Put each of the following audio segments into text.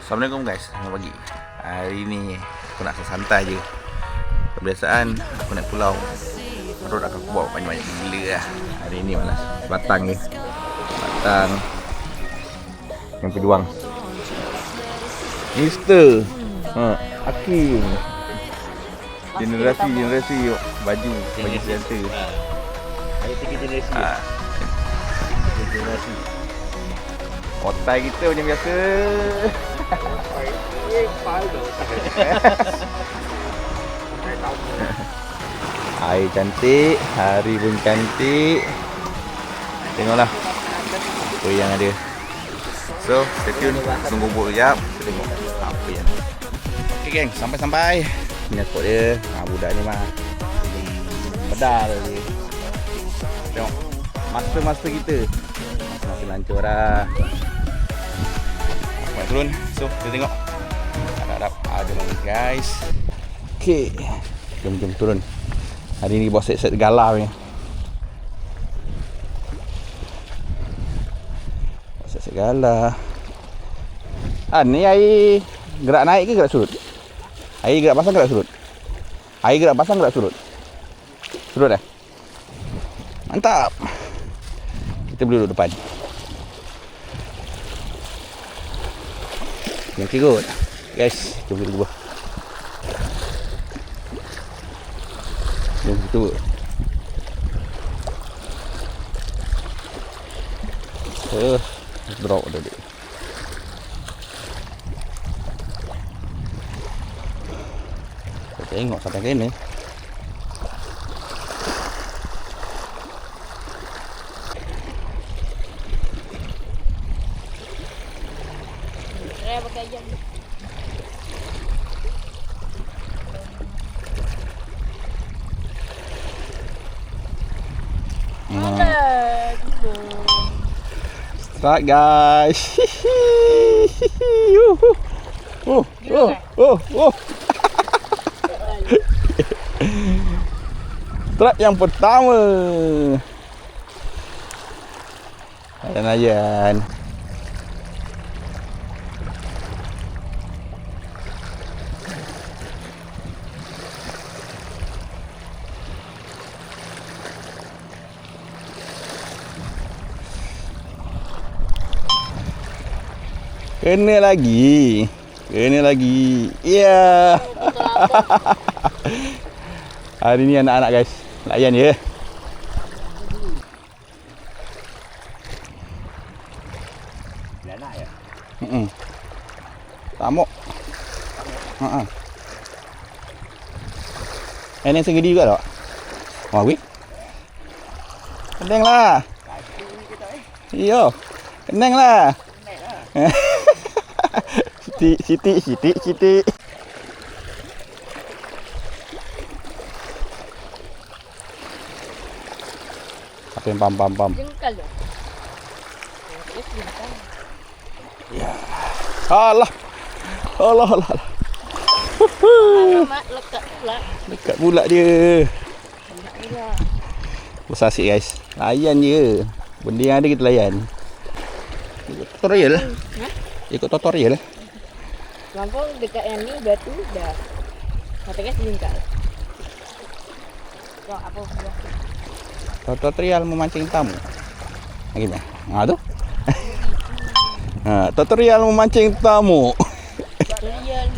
Assalamualaikum guys, selamat pagi. Hari ni aku nak santai je. Kebiasaan aku naik pulau, perut akan aku bawa banyak-banyak gila lah. Hari ni malas, batang ni, batang yang pejuang Mister Hakim. Generasi baju senjata. Ada 3 generasi. Generasi. Otai kita macam biasa. Air cantik, hari pun cantik. Tengoklah apa yang ada. So, stay tune. Tunggu sekejap. Kita tengok apa yang ada. Okay geng, sampai-sampai. Ini spot dia. Budak ni mah pedal dia. Tengok master kita. Master lancur lah. Nak turun. So, kita tengok. Harap-harap ada lagi guys. Okay, jom turun. Hari ni bawa set-set galah ni. Set-set galah. Ni air gerak naik ke gerak surut? Air gerak pasang gerak surut? Air gerak pasang gerak surut? Surut dah? Mantap. Kita boleh duduk depan. Yang kirut. Guys, jom kita buah. Jom kita buah. Drop tadi. Tengok sampai ke ni. Saya pakai jam. Start guys. Trap yang pertama. Ayan. Kena lagi. Ya. Hari ni anak-anak guys. Layan je. Anak ya? Tamuk. Ini segedi juga tak? Wah, weh. Kenang lah. Iyo. Kenang lah. Siti. Apa yang pam. Jengkal tu. Ya. Allah. Alamak, lekat pula. Dekat pula dia. Usah asyik guys. Layan je. Benda yang ada kita layan. Ikut tutorial lah. Ikut tutorial lah. Lampau dekat yang ni batu dah. Katanya jengkal. So, apa pula? Tutorial memancing tamu. Gimana? Tu. Tutorial memancing tamu. Tutorial.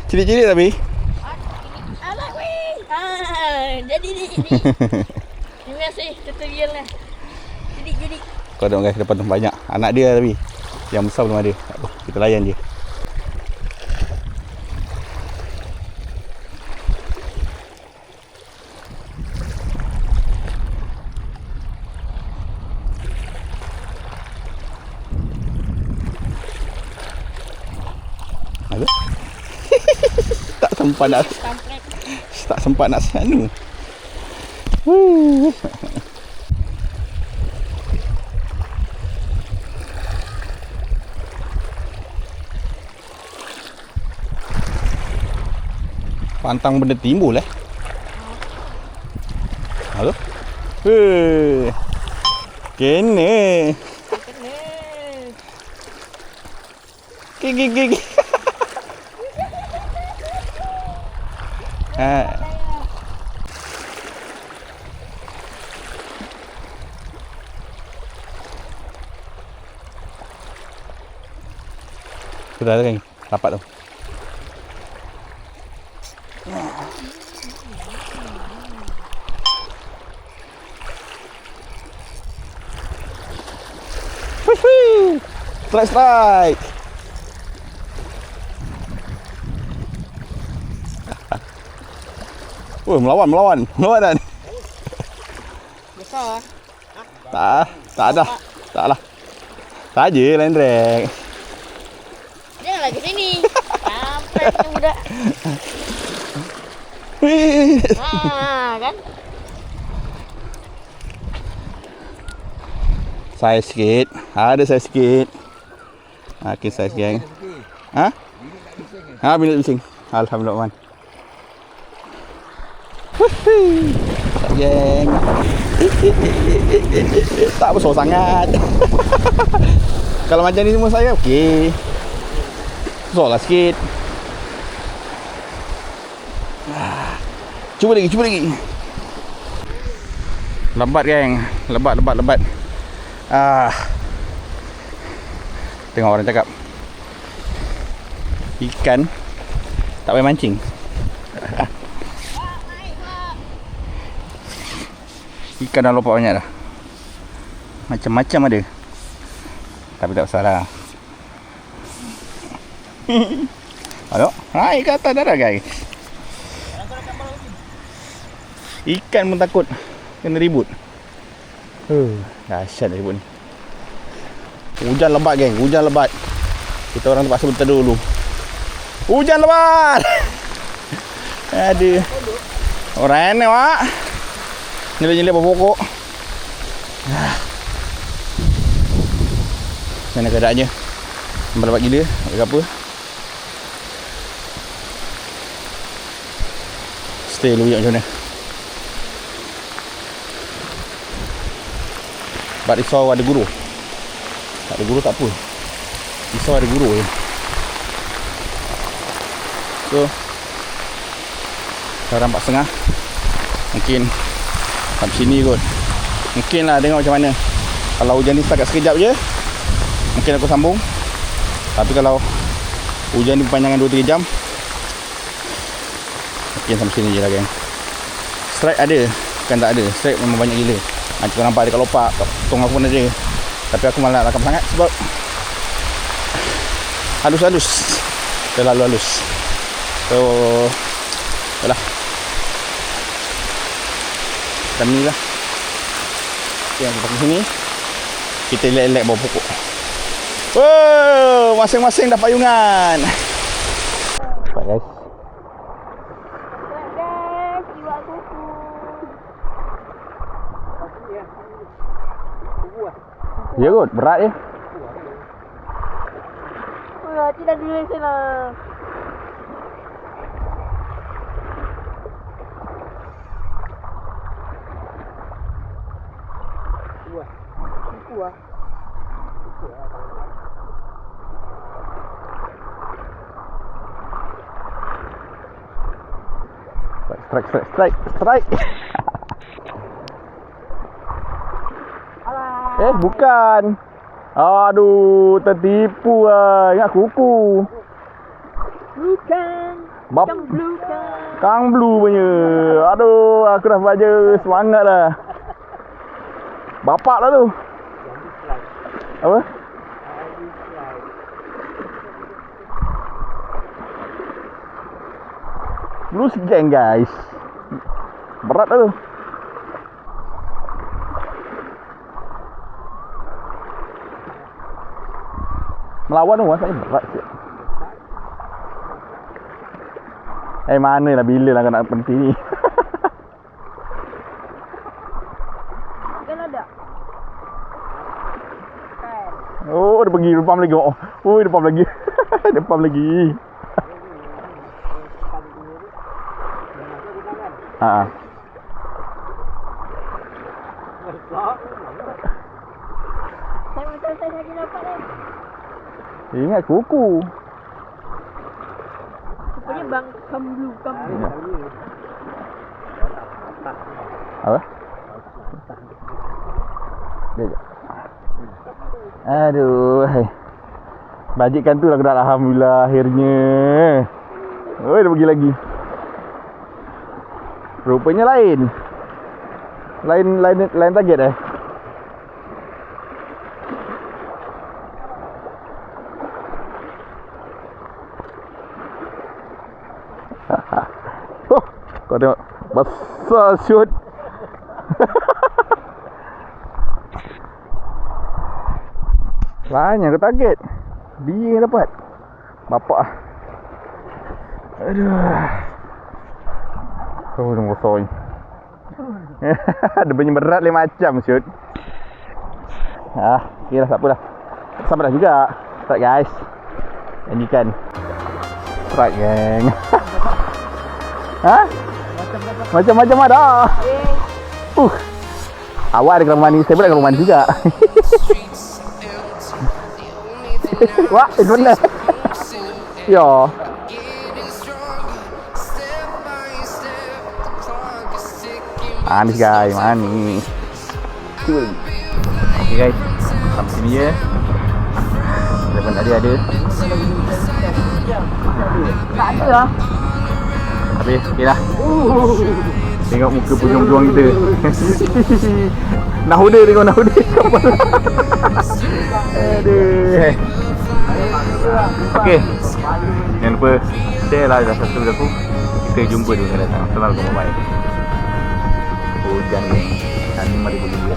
Cilik-cilik tapi. Alah weh. Jadi ni. Terima kasih tutorial lah. Jadi. Kau tengok guys depan tu banyak anak dia tapi. Yang besar belum ada. Tak apa, kita layan je. Ada? Tak sempat nak sanu. Pantang benda timbul Halo? Kena. Gigi. Sudah ada kan? Rapat tu. Strike. Melawan kan? Besar. Tak ada. Tak lah. Saja lendrek. Jangan lagi sini. Sampai tu budak. Kan? Saya sikit. Ada saya sikit. Okey, saya sikit. Ha? Bila bising. Alhamdulillah man. Geng. Tak besar sangat. Kalau macam ni semua saya okey. Besarlah sikit. Cuba lagi. Lebat geng. Lebat. Tengok orang cakap ikan tak payah mancing. Ikan dah lompat banyak dah. Macam-macam ada. Tapi tak salah. Aduh, ikan atas dah guys. Ikan pun takut kena ribut. Dahsyat ribut ni. Hujan lebat geng, Kita orang terpaksa berteduh dulu. Hujan lebat. Aduh. Orang ni wak. Nyelip-nyelip pokok. Mana keadaannya? Lebat gila, nak apa? Stay dulu macam mana? Sebab risau ada guru. Tak ada guru tak apa. Risau ada guru je. So sekarang 4.30. Mungkin sampai sini kot. Mungkin lah, tengok macam mana. Kalau hujan ni setakat sekejap je, mungkin aku sambung. Tapi kalau hujan ni berpanjangan 2-3 jam, mungkin sampai sini je lah geng. Strike ada, bukan tak ada. Strike memang banyak gila. Kau nampak ada kat lopak, tong aku pun ada. Tapi aku malah nak rakam sangat sebab halus-halus. Terlalu halus. So yalah, macam ni lah. Okay, kita pergi sini, kita elak-elak bawah pokok. Wow, masing-masing dah payungan. Nampak guys. Iwak kuku. Ya kot, berat je. Hati dah dulu sana. Kuah. Strike. Bukan. Aduh, tertipu lah. Ingat kuku. Bukan. Kang Blue kan. Kang Blue punya. Aduh, aku dah baca semangat lah. Bapak lah tu. Apa? Blue gang guys. Berat lah tu. Melawan tu rasanya berat sikit. Mana lah, bila lah kau nak berhenti ni. Kan ada. Oh, dia pergi depan lagi. Oh, depan lagi. Depan lagi. Ha. Saya lagi dapat ni. Ingat kuku. Rupanya bang kamlu. Apa? Aduh. Bajikan tu lah kena, alhamdulillah akhirnya. Oi, dia pergi lagi. Rupanya lain. Lain target eh. Oh, kau tengok besar shoot. Banyak ke target. Dia yang dapat. Bapak. Aduh. Oh, tengok besar ni. Dia punya berat lain macam shoot. Okay lah, tak apalah. Sama dah juga. Strike guys. Janjikan. Strike gang. Ha? Macam-macam ada. Awak ada kolam mandi, saya pun ada kolam mandi juga. Wah, itu benar. Ya. Manis guys, manis. Cool. Okay guys, sampai sini je. Telepon tadi ada. Tak ada lah. Habis, okey dah. Tengok muka pejuang-pejuang kita. Nahuda tengok nahuda. Aduh. Okey. Jangan lupa share lah, dah subscribe aku. Kita jumpa di video akan datang. Assalamualaikum warahmatullahi wabarakatuh. Hujan ni. Kami mari berjumpa.